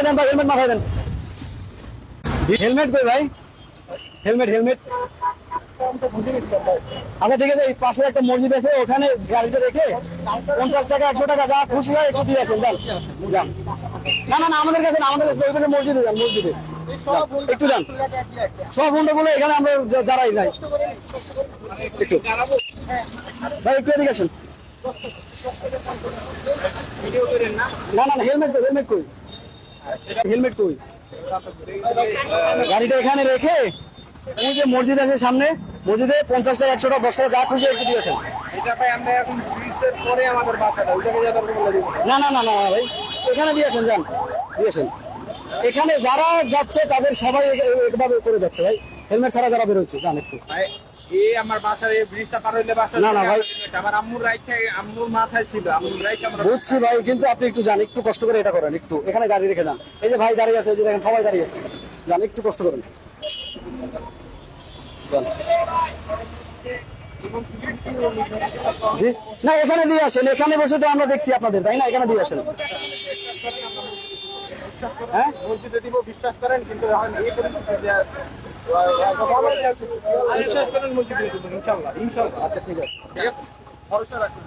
দেন ভাই, হেলমেট মাথায় দেন। হেলমেট কই ভাই? Helmet helmet. আচ্ছা ঠিক আছে, এই পাশে একটা মসজিদ আছে, ওখানে গাড়িতে রেখে 50 টাকা 100 টাকা যা খুশি হয় একটু দিয়ে আসেন। যান যান। না না না, আমাদের কাছে না, আমাদের কাছে ওইখানে মসজিদে যান, মসজিদে একটু যান। সব হুন্ডাগুলো এখানে আমরা যারাই নাই একটু ভাই, একটু এদিকে আসেন। না না না, হেলমেট কই, হেলমেট কই, হেলমেট কই? গাড়িটা এখানে রেখে ওই যে মসজিদ আছে সামনে, মসজিদে 50 টাকা 100 টাকা 10 টাকা যা খুশি একটু দিয়েছেন। না না না না ভাই, এখানে দিয়েছেন, যান দিয়েছেন। এখানে যারা যাচ্ছে তাদের সবাই এভাবে করে যাচ্ছে ভাই, হেলমেট ছাড়া যারা বেরোচ্ছে, যান একটু। আমার বাসার এই ব্রিজটা পার হইলে বাসা না না ভাই, আমার আম্মুর রাইখে আম্মুর মাথায় ছিল, আম্মুর রাইখে আমরা বুঝছি ভাই, কিন্তু আপনি একটু যান, একটু কষ্ট করে এটা করেন, একটু এখানে গাড়ি রেখে যান। এই যে ভাই দাঁড়িয়ে আছে, এই যে দেখেন সবাই দাঁড়িয়ে আছে, যান একটু কষ্ট করেন, যান। জি না, এখানে দিয়ে আসেন, এখানে বসে তো আমরা দেখছি আপনাদের, তাই না? এখানে দিয়ে আসেন। হ্যাঁ মসজিদে দিব, বিশ্বাস করেন, কিন্তু এখন এই পরিস্থিতি বিশ্বাস করেন মসজিদে দিব, ইনশাল্লাহ ইনশাল্লাহ। আচ্ছা ঠিক আছে। ভরসা রাখুন।